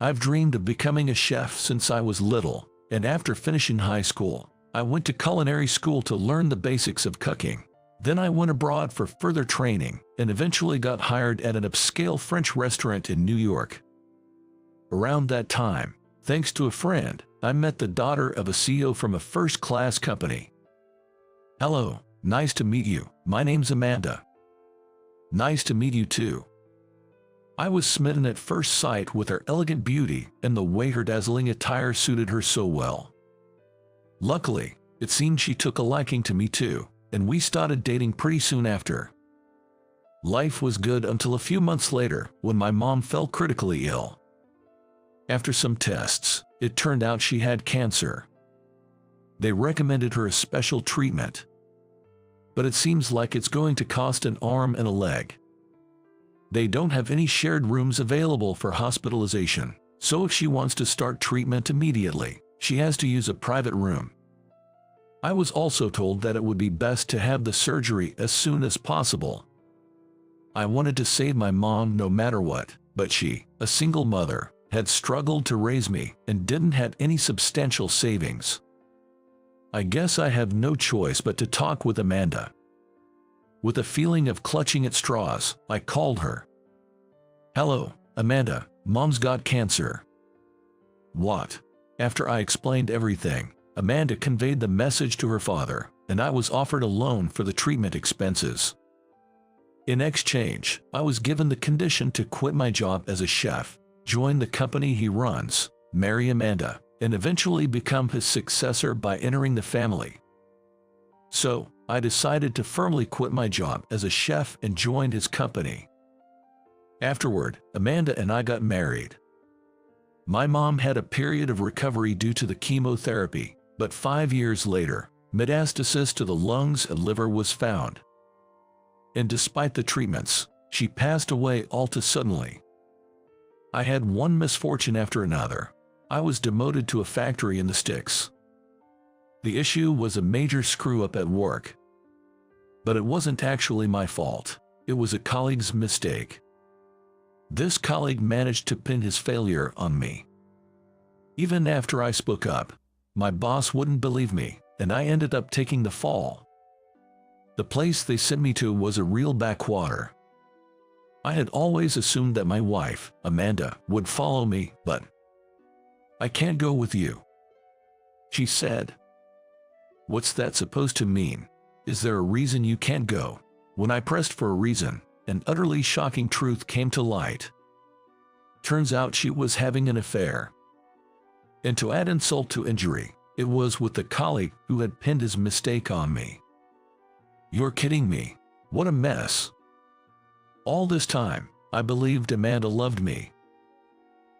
I've dreamed of becoming a chef since I was little, and after finishing high school, I went to culinary school to learn the basics of cooking. Then I went abroad for further training and eventually got hired at an upscale French restaurant in New York. Around that time, thanks to a friend, I met the daughter of a CEO from a first-class company. "Hello, nice to meet you. My name's Amanda." "Nice to meet you too." I was smitten at first sight with her elegant beauty and the way her dazzling attire suited her so well. Luckily, it seemed she took a liking to me too, and we started dating pretty soon after. Life was good until a few months later when my mom fell critically ill. After some tests, it turned out she had cancer. They recommended her a special treatment, but it seems like it's going to cost an arm and a leg. They don't have any shared rooms available for hospitalization, so if she wants to start treatment immediately, she has to use a private room. I was also told that it would be best to have the surgery as soon as possible. I wanted to save my mom no matter what, but she, a single mother, had struggled to raise me and didn't have any substantial savings. I guess I have no choice but to talk with Amanda. With a feeling of clutching at straws, I called her. "Hello, Amanda, Mom's got cancer." "What?" After I explained everything, Amanda conveyed the message to her father, and I was offered a loan for the treatment expenses. In exchange, I was given the condition to quit my job as a chef, join the company he runs, marry Amanda, and eventually become his successor by entering the family. So, I decided to firmly quit my job as a chef and joined his company. Afterward, Amanda and I got married. My mom had a period of recovery due to the chemotherapy, but 5 years later, metastasis to the lungs and liver was found. And despite the treatments, she passed away all too suddenly. I had one misfortune after another. I was demoted to a factory in the sticks. The issue was a major screw-up at work. But it wasn't actually my fault. It was a colleague's mistake. This colleague managed to pin his failure on me. Even after I spoke up, my boss wouldn't believe me, and I ended up taking the fall. The place they sent me to was a real backwater. I had always assumed that my wife, Amanda, would follow me, but "I can't go with you," she said. "What's that supposed to mean? Is there a reason you can't go?" When I pressed for a reason, an utterly shocking truth came to light. Turns out she was having an affair. And to add insult to injury, it was with the colleague who had pinned his mistake on me. You're kidding me. What a mess. All this time, I believed Amanda loved me.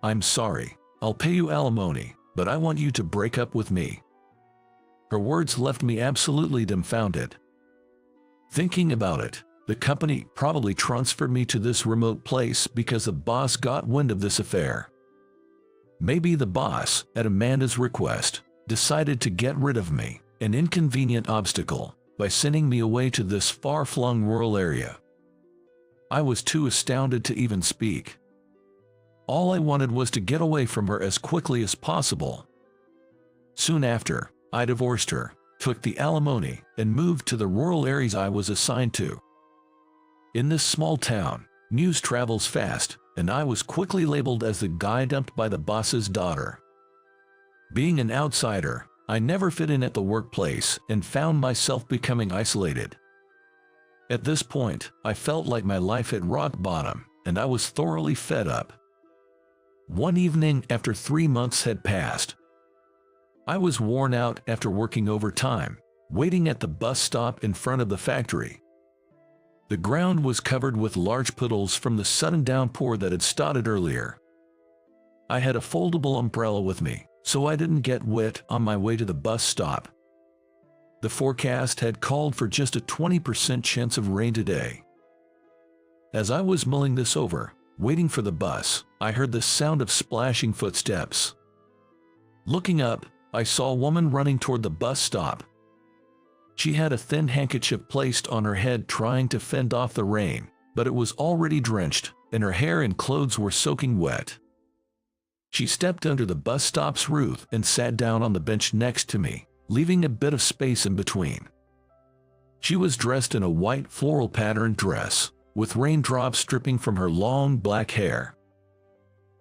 "I'm sorry. I'll pay you alimony, but I want you to break up with me." Her words left me absolutely dumbfounded. Thinking about it, the company probably transferred me to this remote place because the boss got wind of this affair. Maybe the boss, at Amanda's request, decided to get rid of me, an inconvenient obstacle, by sending me away to this far-flung rural area. I was too astounded to even speak. All I wanted was to get away from her as quickly as possible. Soon after, I divorced her, took the alimony, and moved to the rural areas I was assigned to. In this small town, news travels fast, and I was quickly labeled as the guy dumped by the boss's daughter. Being an outsider, I never fit in at the workplace and found myself becoming isolated. At this point, I felt like my life hit rock bottom, and I was thoroughly fed up. One evening after 3 months had passed, I was worn out after working overtime, waiting at the bus stop in front of the factory. The ground was covered with large puddles from the sudden downpour that had started earlier. I had a foldable umbrella with me, so I didn't get wet on my way to the bus stop. The forecast had called for just a 20% chance of rain today. As I was mulling this over, waiting for the bus, I heard the sound of splashing footsteps. Looking up, I saw a woman running toward the bus stop. She had a thin handkerchief placed on her head trying to fend off the rain, but it was already drenched, and her hair and clothes were soaking wet. She She stepped under the bus stop's roof and sat down on the bench next to me, leaving a bit of space in between. She was dressed in a white floral patterned dress, with raindrops dripping from her long black hair.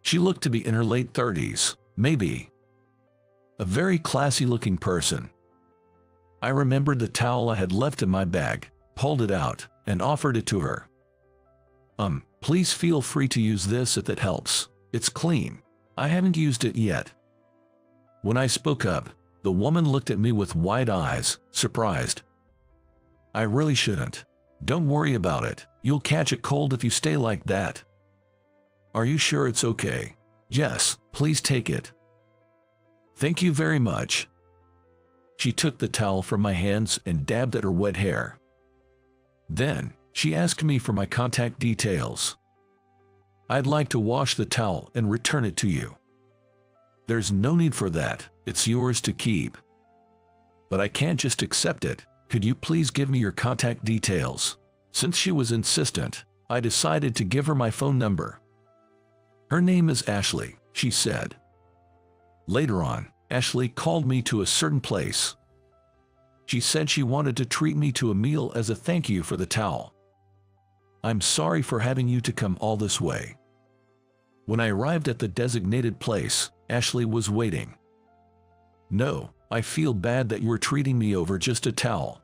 She looked to be in her late 30s, maybe. A very classy-looking person. I remembered the towel I had left in my bag, pulled it out, and offered it to her. Please feel free to use this if it helps. It's clean. I haven't used it yet." When I spoke up, the woman looked at me with wide eyes, surprised. "I really shouldn't. Don't worry about it. You'll catch a cold if you stay like that." "Are you sure it's okay?" "Yes, please take it." "Thank you very much." She took the towel from my hands and dabbed at her wet hair. Then, she asked me for my contact details. "I'd like to wash the towel and return it to you." "There's no need for that. It's yours to keep." "But I can't just accept it. Could you please give me your contact details?" Since she was insistent, I decided to give her my phone number. "Her name is Ashley," she said. Later on, Ashley called me to a certain place. She said she wanted to treat me to a meal as a thank you for the towel. "I'm sorry for having you to come all this way." When I arrived at the designated place, Ashley was waiting. "No, I feel bad that you were treating me over just a towel."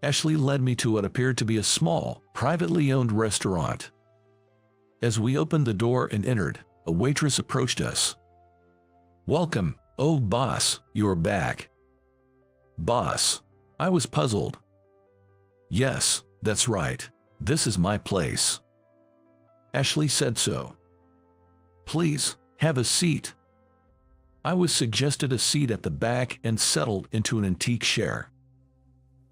Ashley led me to what appeared to be a small, privately owned restaurant. As we opened the door and entered, a waitress approached us. "Welcome, oh boss, you're back." "Boss?" I was puzzled. "Yes, that's right. This is my place." Ashley said so. "Please, have a seat." I was suggested a seat at the back and settled into an antique chair.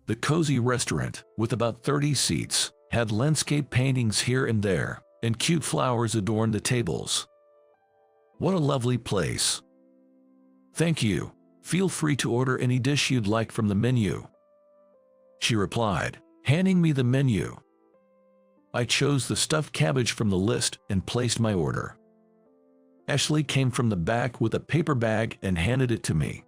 The cozy restaurant, with about 30 seats, had landscape paintings here and there, and cute flowers adorned the tables. What a lovely place. "Thank you. Feel free to order any dish you'd like from the menu," she replied, handing me the menu. I chose the stuffed cabbage from the list and placed my order. Ashley came from the back with a paper bag and handed it to me.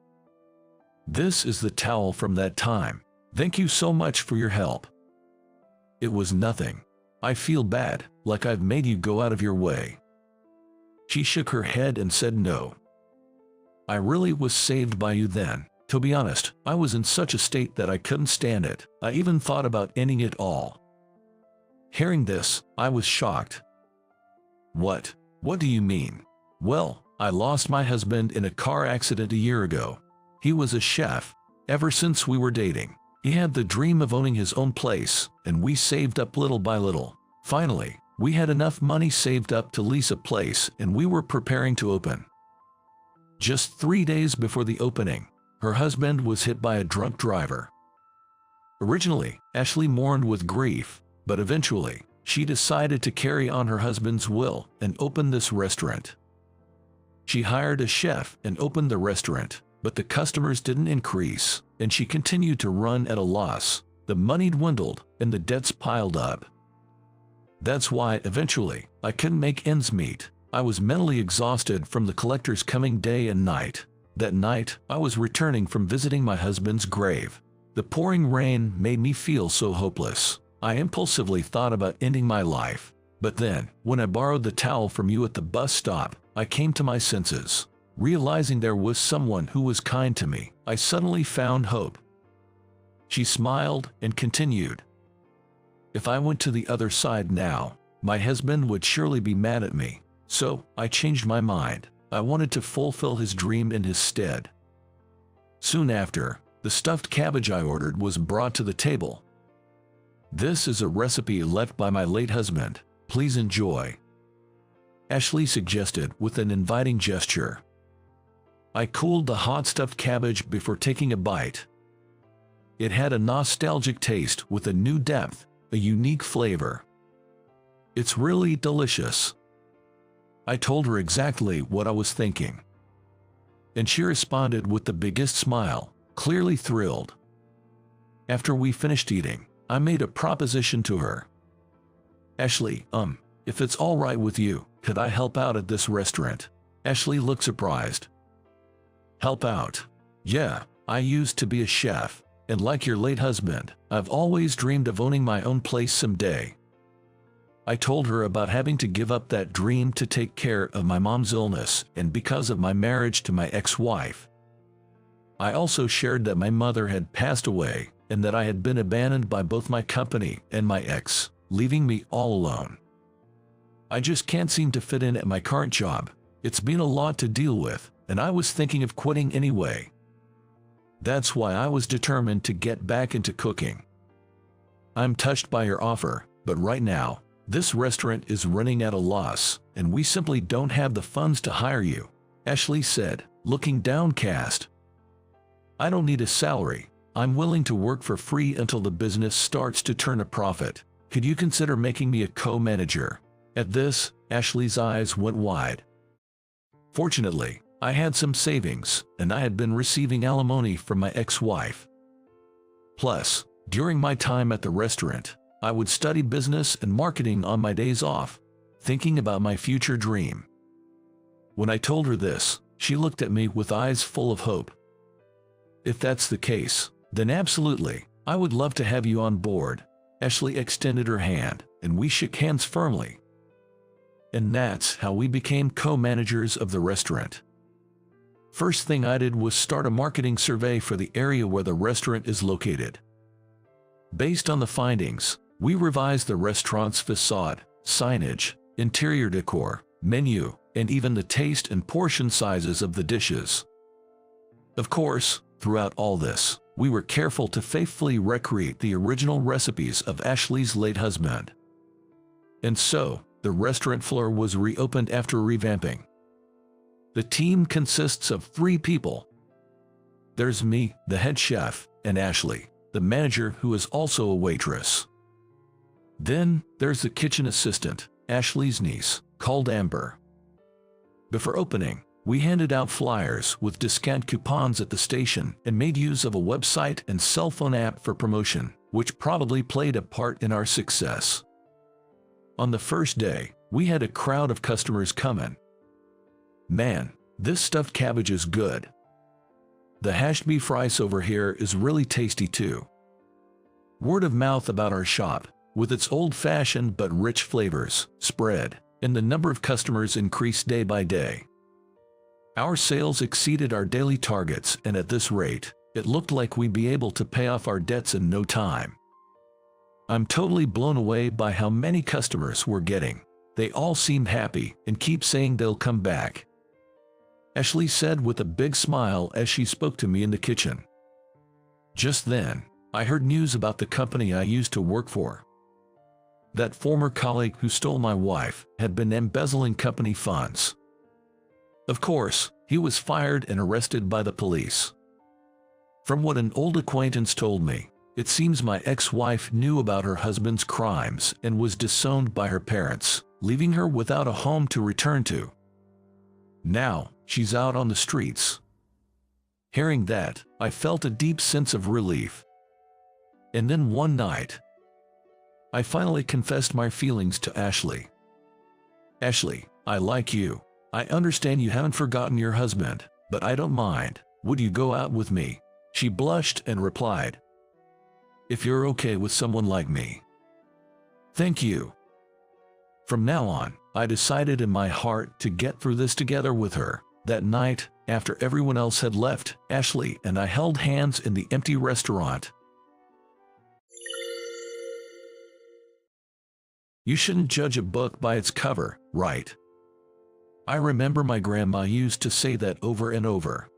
"This is the towel from that time. Thank you so much for your help." "It was nothing. I feel bad, like I've made you go out of your way." She shook her head and said no. "I really was saved by you then. To be honest, I was in such a state that I couldn't stand it. I even thought about ending it all." Hearing this, I was shocked. What do you mean?" "Well, I lost my husband in a car accident a year ago. He was a chef. Ever since we were dating, he had the dream of owning his own place, and we saved up little by little. Finally, we had enough money saved up to lease a place, and we were preparing to open. Just 3 days before the opening, her husband was hit by a drunk driver. Originally, Ashley mourned with grief, but eventually, she decided to carry on her husband's will and open this restaurant. She hired a chef and opened the restaurant, but the customers didn't increase, and she continued to run at a loss. The money dwindled, and the debts piled up. That's why, eventually, I couldn't make ends meet. I was mentally exhausted from the collectors coming day and night. That night, I was returning from visiting my husband's grave. The pouring rain made me feel so hopeless. I impulsively thought about ending my life. But then, when I borrowed the towel from you at the bus stop, I came to my senses. Realizing there was someone who was kind to me, I suddenly found hope." She smiled and continued. "If I went to the other side now, my husband would surely be mad at me. So, I changed my mind. I wanted to fulfill his dream in his stead." Soon after, the stuffed cabbage I ordered was brought to the table. "This is a recipe left by my late husband. Please enjoy," Ashley suggested with an inviting gesture. I cooled the hot stuffed cabbage before taking a bite. It had a nostalgic taste with a new depth, a unique flavor. "It's really delicious." I told her exactly what I was thinking. And she responded with the biggest smile, clearly thrilled. After we finished eating, I made a proposition to her. "Ashley, if it's all right with you, could I help out at this restaurant? Ashley looked surprised. Help out? Yeah, I used to be a chef, and like your late husband, I've always dreamed of owning my own place someday. I told her about having to give up that dream to take care of my mom's illness and because of my marriage to my ex-wife. I also shared that my mother had passed away and that I had been abandoned by both my company and my ex, leaving me all alone. I just can't seem to fit in at my current job. It's been a lot to deal with, and I was thinking of quitting anyway. That's why I was determined to get back into cooking. I'm touched by your offer, but right now, this restaurant is running at a loss, and we simply don't have the funds to hire you, Ashley said, looking downcast. I don't need a salary. I'm willing to work for free until the business starts to turn a profit. Could you consider making me a co-manager? At this, Ashley's eyes went wide. Fortunately, I had some savings, and I had been receiving alimony from my ex-wife. Plus, during my time at the restaurant, I would study business and marketing on my days off, thinking about my future dream. When I told her this, she looked at me with eyes full of hope. If that's the case, then absolutely, I would love to have you on board. Ashley extended her hand, and we shook hands firmly. And that's how we became co-managers of the restaurant. First thing I did was start a marketing survey for the area where the restaurant is located. Based on the findings, we revised the restaurant's facade, signage, interior decor, menu, and even the taste and portion sizes of the dishes. Of course, throughout all this, we were careful to faithfully recreate the original recipes of Ashley's late husband. And so, the restaurant floor was reopened after revamping. The team consists of 3 people. There's me, the head chef, and Ashley, the manager who is also a waitress. Then, there's the kitchen assistant, Ashley's niece, called Amber. Before opening, we handed out flyers with discount coupons at the station and made use of a website and cell phone app for promotion, which probably played a part in our success. On the first day, we had a crowd of customers coming. Man, this stuffed cabbage is good. The hashed beef rice over here is really tasty too. Word of mouth about our shop, with its old-fashioned but rich flavors, spread, and the number of customers increased day by day. Our sales exceeded our daily targets, and at this rate, it looked like we'd be able to pay off our debts in no time. I'm totally blown away by how many customers we're getting. They all seem happy and keep saying they'll come back. Ashley said with a big smile as she spoke to me in the kitchen. Just then, I heard news about the company I used to work for. That former colleague who stole my wife had been embezzling company funds. Of course, he was fired and arrested by the police. From what an old acquaintance told me, it seems my ex-wife knew about her husband's crimes and was disowned by her parents, leaving her without a home to return to. Now, she's out on the streets. Hearing that, I felt a deep sense of relief. And then one night, I finally confessed my feelings to Ashley. Ashley, I like you. I understand you haven't forgotten your husband, but I don't mind. Would you go out with me? She blushed and replied, if you're okay with someone like me. Thank you. From now on, I decided in my heart to get through this together with her. That night, after everyone else had left, Ashley and I held hands in the empty restaurant. You shouldn't judge a book by its cover, right? I remember my grandma used to say that over and over.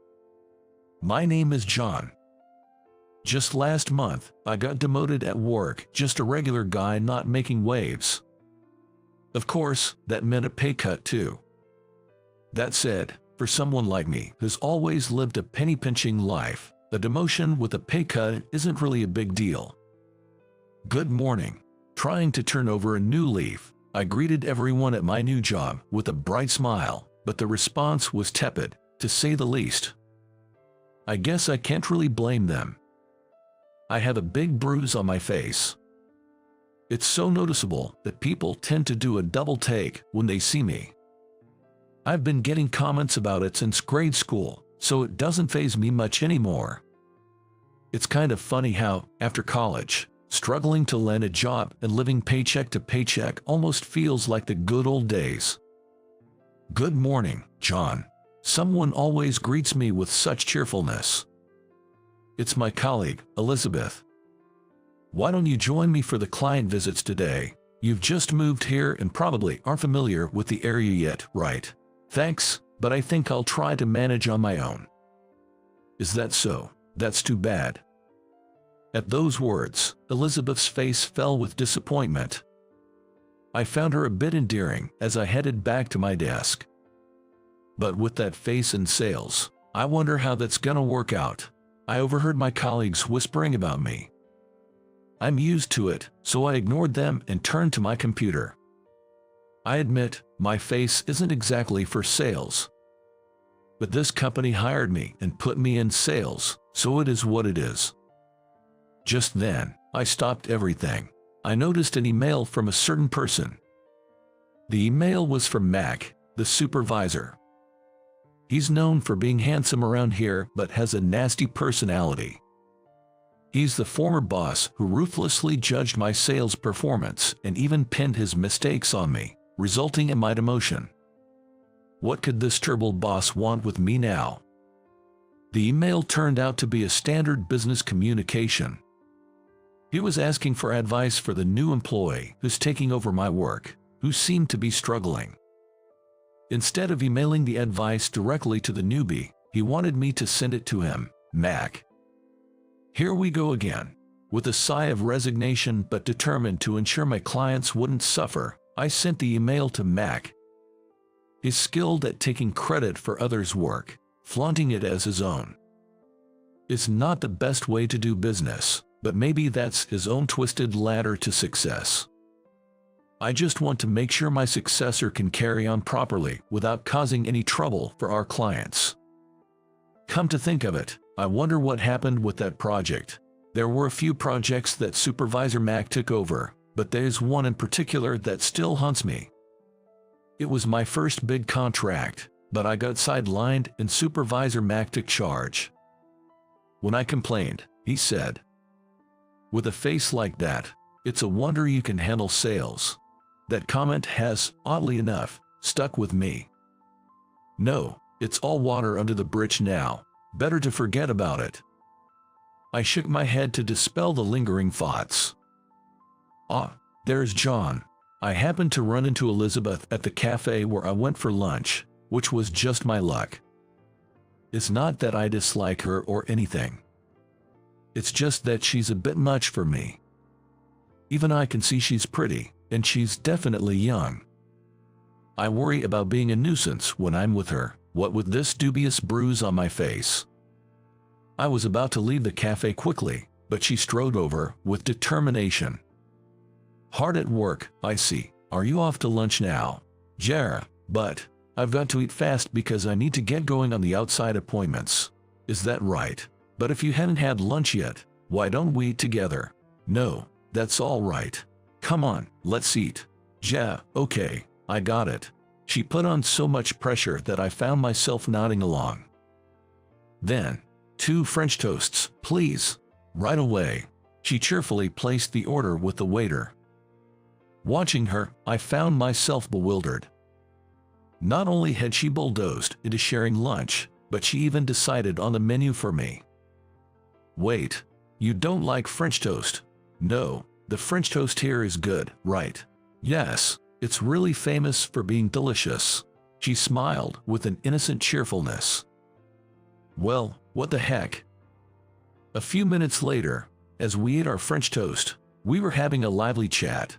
My name is John. Just last month, I got demoted at work, just a regular guy not making waves. Of course, that meant a pay cut too. That said, for someone like me who's always lived a penny-pinching life, a demotion with a pay cut isn't really a big deal. Good morning. Trying to turn over a new leaf, I greeted everyone at my new job with a bright smile, but the response was tepid, to say the least. I guess I can't really blame them. I have a big bruise on my face. It's so noticeable that people tend to do a double take when they see me. I've been getting comments about it since grade school, so it doesn't faze me much anymore. It's kind of funny how, after college, struggling to land a job and living paycheck to paycheck almost feels like the good old days. Good morning, John. Someone always greets me with such cheerfulness. It's my colleague, Elizabeth. Why don't you join me for the client visits today? You've just moved here and probably aren't familiar with the area yet, right? Thanks, but I think I'll try to manage on my own. Is that so? That's too bad. At those words, Elizabeth's face fell with disappointment. I found her a bit endearing as I headed back to my desk. But with that face in sales, I wonder how that's gonna work out. I overheard my colleagues whispering about me. I'm used to it, so I ignored them and turned to my computer. I admit, my face isn't exactly for sales. But this company hired me and put me in sales, so it is what it is. Just then, I stopped everything. I noticed an email from a certain person. The email was from Mac, the supervisor. He's known for being handsome around here but has a nasty personality. He's the former boss who ruthlessly judged my sales performance and even pinned his mistakes on me, resulting in my demotion. What could this terrible boss want with me now? The email turned out to be a standard business communication. He was asking for advice for the new employee who's taking over my work, who seemed to be struggling. Instead of emailing the advice directly to the newbie, he wanted me to send it to him, Mac. Here we go again. With a sigh of resignation but determined to ensure my clients wouldn't suffer, I sent the email to Mac. He's skilled at taking credit for others' work, flaunting it as his own. It's not the best way to do business, but maybe that's his own twisted ladder to success. I just want to make sure my successor can carry on properly without causing any trouble for our clients. Come to think of it, I wonder what happened with that project. There were a few projects that Supervisor Mac took over, but there's one in particular that still haunts me. It was my first big contract, but I got sidelined and Supervisor Mac took charge. When I complained, he said, "With a face like that, it's a wonder you can handle sales." That comment has, oddly enough, stuck with me. No, it's all water under the bridge now. Better to forget about it. I shook my head to dispel the lingering thoughts. Ah, there's John. I happened to run into Elizabeth at the cafe where I went for lunch, which was just my luck. It's not that I dislike her or anything. It's just that she's a bit much for me. Even I can see she's pretty, and she's definitely young. I worry about being a nuisance when I'm with her, what with this dubious bruise on my face. I was about to leave the cafe quickly, but she strode over with determination. Hard at work, I see. Are you off to lunch now? Yeah, but I've got to eat fast because I need to get going on the outside appointments. Is that right? But if you hadn't had lunch yet, why don't we eat together? No, that's all right. Come on, let's eat. Yeah, okay, I got it. She put on so much pressure that I found myself nodding along. Then, 2 French toasts, please. Right away. She cheerfully placed the order with the waiter. Watching her, I found myself bewildered. Not only had she bulldozed into sharing lunch, but she even decided on the menu for me. Wait, you don't like French toast? No, the French toast here is good, right? Yes, it's really famous for being delicious. She smiled with an innocent cheerfulness. Well, what the heck? A few minutes later, as we ate our French toast, we were having a lively chat.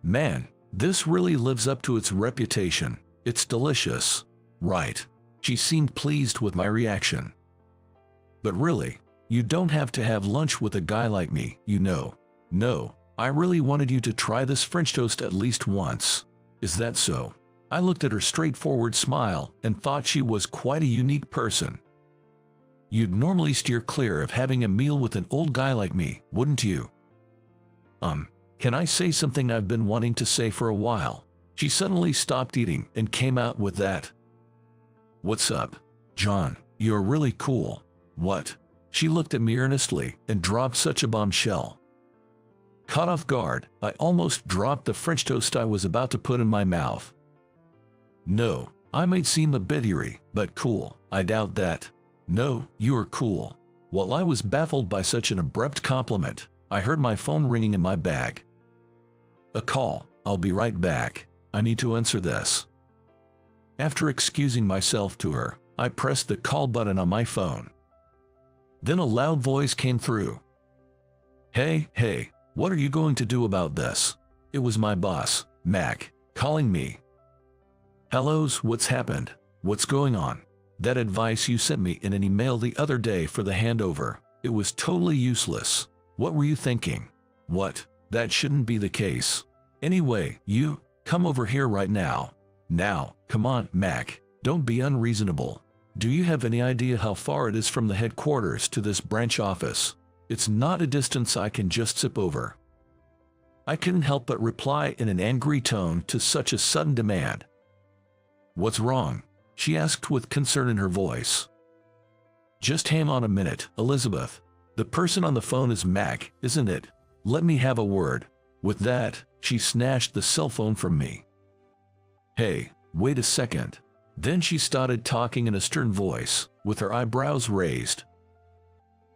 Man, this really lives up to its reputation. It's delicious. Right. She seemed pleased with my reaction. But really, you don't have to have lunch with a guy like me, you know. No, I really wanted you to try this French toast at least once. Is that so? I looked at her straightforward smile and thought she was quite a unique person. You'd normally steer clear of having a meal with an old guy like me, wouldn't you? Can I say something I've been wanting to say for a while? She suddenly stopped eating and came out with that. "What's up, John? You're really cool." "What?" She looked at me earnestly and dropped such a bombshell. Caught off guard, I almost dropped the French toast I was about to put in my mouth. "No, I might seem a bit eerie, but cool. I doubt that." "No, you're cool." While I was baffled by such an abrupt compliment, I heard my phone ringing in my bag. "A call. I'll be right back. I need to answer this." After excusing myself to her, I pressed the call button on my phone. Then a loud voice came through. Hey, what are you going to do about this?" It was my boss, Mac, calling me. "Hellos, what's happened? What's going on? That advice you sent me in an email the other day for the handover, it was totally useless. What were you thinking?" "What? That shouldn't be the case. Anyway, you, come over here right now." "Now, come on, Mac, don't be unreasonable. Do you have any idea how far it is from the headquarters to this branch office? It's not a distance I can just zip over." I couldn't help but reply in an angry tone to such a sudden demand. "What's wrong?" she asked with concern in her voice. "Just hang on a minute, Elizabeth. The person on the phone is Mac, isn't it? Let me have a word." With that, she snatched the cell phone from me. "Hey, wait a second." Then she started talking in a stern voice, with her eyebrows raised.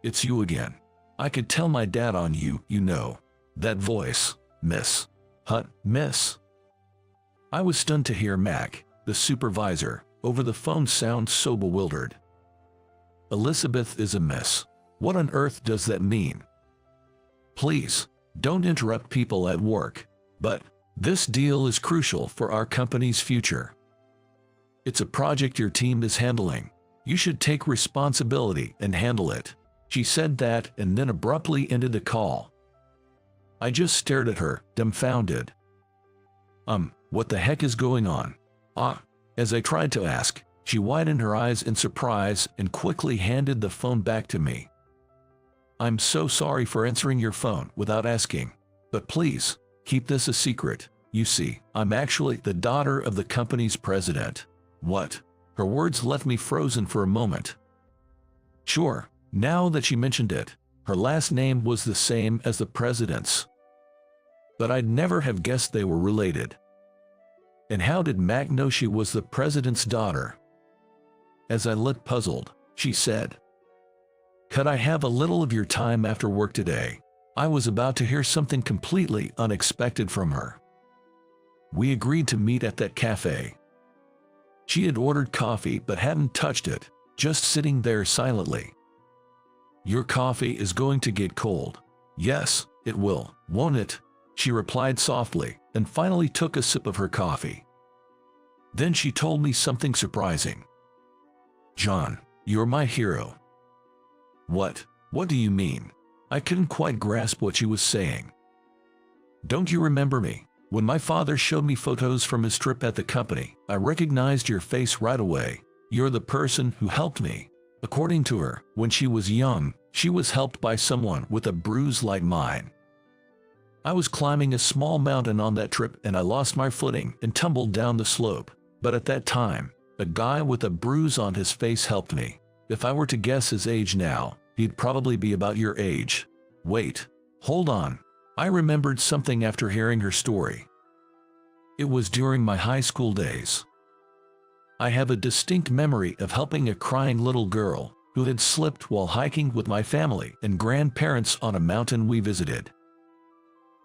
"It's you again. I could tell my dad on you, you know. That voice, Miss. Huh, Miss?" I was stunned to hear Mac, the supervisor, over the phone sound so bewildered. "Elizabeth is a miss. What on earth does that mean?" "Please, don't interrupt people at work, but this deal is crucial for our company's future. It's a project your team is handling. You should take responsibility and handle it." She said that and then abruptly ended the call. I just stared at her, dumbfounded. What the heck is going on?" As I tried to ask, she widened her eyes in surprise and quickly handed the phone back to me. "I'm so sorry for answering your phone without asking, but please, keep this a secret. You see, I'm actually the daughter of the company's president." "What?" Her words left me frozen for a moment. Sure, now that she mentioned it, her last name was the same as the president's. But I'd never have guessed they were related. And how did Mac know she was the president's daughter? As I looked puzzled, she said, "Could I have a little of your time after work today?" I was about to hear something completely unexpected from her. We agreed to meet at that cafe. She had ordered coffee but hadn't touched it, just sitting there silently. "Your coffee is going to get cold." "Yes, it will, won't it?" she replied softly, and finally took a sip of her coffee. Then she told me something surprising. "John, you're my hero." What do you mean?" I couldn't quite grasp what she was saying. "Don't you remember me? When my father showed me photos from his trip at the company, I recognized your face right away. You're the person who helped me." According to her, when she was young, she was helped by someone with a bruise like mine. "I was climbing a small mountain on that trip and I lost my footing and tumbled down the slope. But at that time, a guy with a bruise on his face helped me. If I were to guess his age now, he'd probably be about your age." Wait, hold on. I remembered something after hearing her story. It was during my high school days. I have a distinct memory of helping a crying little girl who had slipped while hiking with my family and grandparents on a mountain we visited.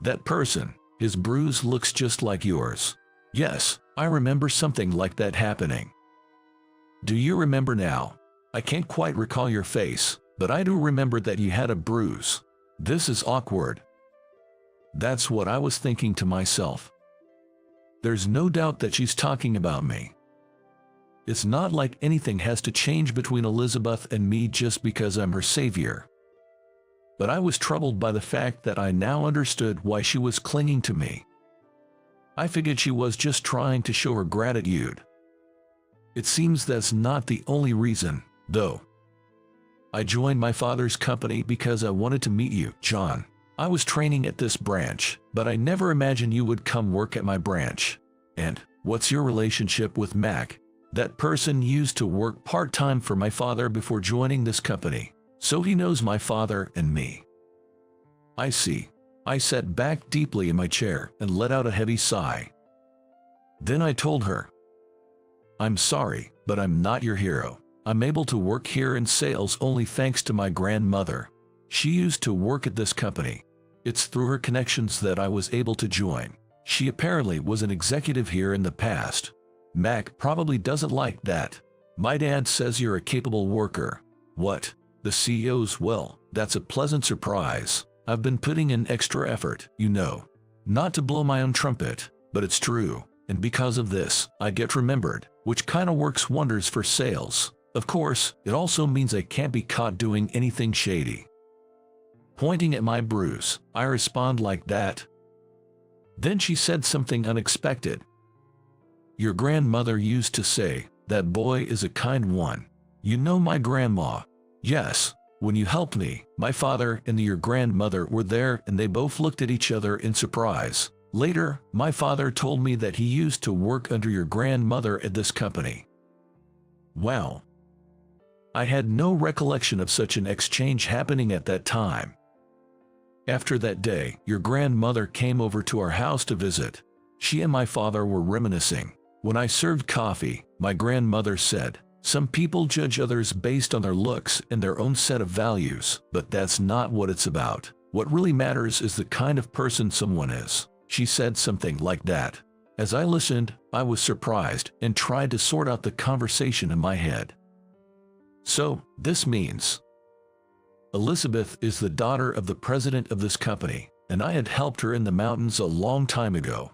That person, his bruise looks just like yours. Yes, I remember something like that happening. Do you remember now? I can't quite recall your face, but I do remember that you had a bruise. This is awkward. That's what I was thinking to myself. There's no doubt that she's talking about me. It's not like anything has to change between Elizabeth and me just because I'm her savior. But I was troubled by the fact that I now understood why she was clinging to me. I figured she was just trying to show her gratitude. It seems that's not the only reason, though. I joined my father's company because I wanted to meet you, John. I was training at this branch, but I never imagined you would come work at my branch. And what's your relationship with Mac? That person used to work part-time for my father before joining this company, so he knows my father and me. I see. I sat back deeply in my chair and let out a heavy sigh. Then I told her, I'm sorry, but I'm not your hero. I'm able to work here in sales only thanks to my grandmother. She used to work at this company. It's through her connections that I was able to join. She apparently was an executive here in the past. Mac probably doesn't like that. My dad says you're a capable worker. What? The CEO's? Well, that's a pleasant surprise. I've been putting in extra effort, you know. Not to blow my own trumpet, but it's true. And because of this, I get remembered, which kinda works wonders for sales. Of course, it also means I can't be caught doing anything shady. Pointing at my bruise, I respond like that. Then she said something unexpected. Your grandmother used to say, that boy is a kind one. You know my grandma. Yes, when you helped me, my father and your grandmother were there and they both looked at each other in surprise. Later, my father told me that he used to work under your grandmother at this company. Wow. I had no recollection of such an exchange happening at that time. After that day, your grandmother came over to our house to visit. She and my father were reminiscing. When I served coffee, my grandmother said, some people judge others based on their looks and their own set of values, but that's not what it's about. What really matters is the kind of person someone is. She said something like that. As I listened, I was surprised and tried to sort out the conversation in my head. So, this means Elizabeth is the daughter of the president of this company, and I had helped her in the mountains a long time ago.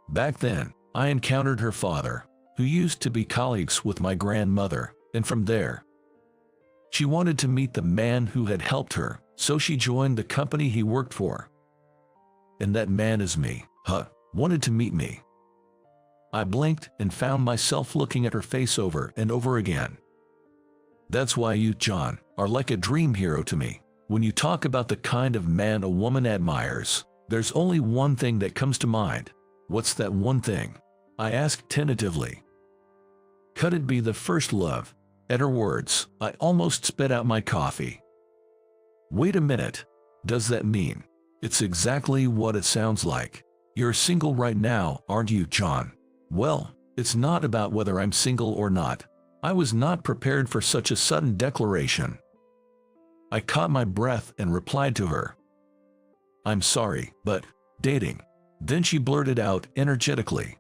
Back then, I encountered her father, who used to be colleagues with my grandmother, and from there, she wanted to meet the man who had helped her, so she joined the company he worked for. And that man is me, wanted to meet me. I blinked and found myself looking at her face over and over again. That's why you, John, are like a dream hero to me. When you talk about the kind of man a woman admires, there's only one thing that comes to mind. What's that one thing? I asked tentatively. Could it be the first love? At her words, I almost spit out my coffee. Wait a minute. Does that mean? It's exactly what it sounds like. You're single right now, aren't you, John? Well, it's not about whether I'm single or not. I was not prepared for such a sudden declaration. I caught my breath and replied to her. I'm sorry, but dating. Then she blurted out energetically.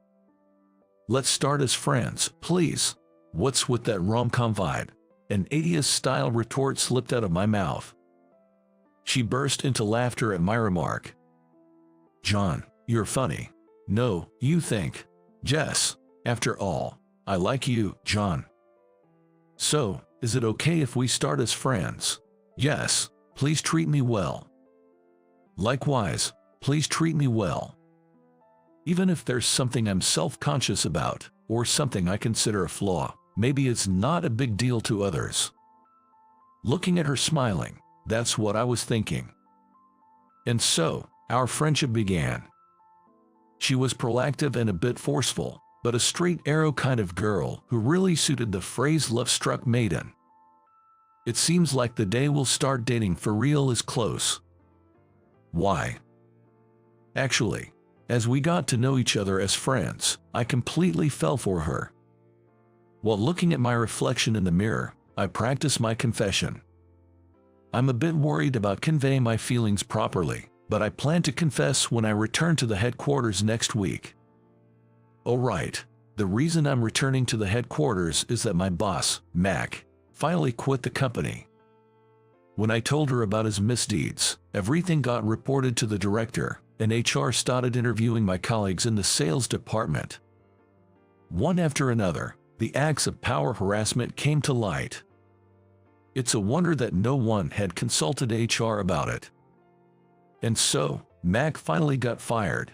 Let's start as friends, please. What's with that rom-com vibe? An 80s-style retort slipped out of my mouth. She burst into laughter at my remark. John, you're funny. No, you think. Jess, after all, I like you, John. So, is it okay if we start as friends? Yes, please treat me well. Likewise, please treat me well. Even if there's something I'm self-conscious about, or something I consider a flaw, maybe it's not a big deal to others. Looking at her smiling, that's what I was thinking. And so, our friendship began. She was proactive and a bit forceful, but a straight arrow kind of girl who really suited the phrase love-struck maiden. It seems like the day we'll start dating for real is close. Why? Actually, as we got to know each other as friends, I completely fell for her. While looking at my reflection in the mirror, I practiced my confession. I'm a bit worried about conveying my feelings properly, but I plan to confess when I return to the headquarters next week. Oh right, the reason I'm returning to the headquarters is that my boss, Mac, finally quit the company. When I told her about his misdeeds, everything got reported to the director, and HR started interviewing my colleagues in the sales department. One after another, the acts of power harassment came to light. It's a wonder that no one had consulted HR about it. And so, Mac finally got fired.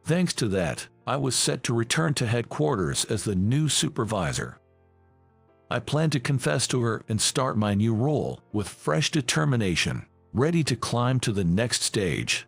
Thanks to that, I was set to return to headquarters as the new supervisor. I plan to confess to her and start my new role with fresh determination, ready to climb to the next stage.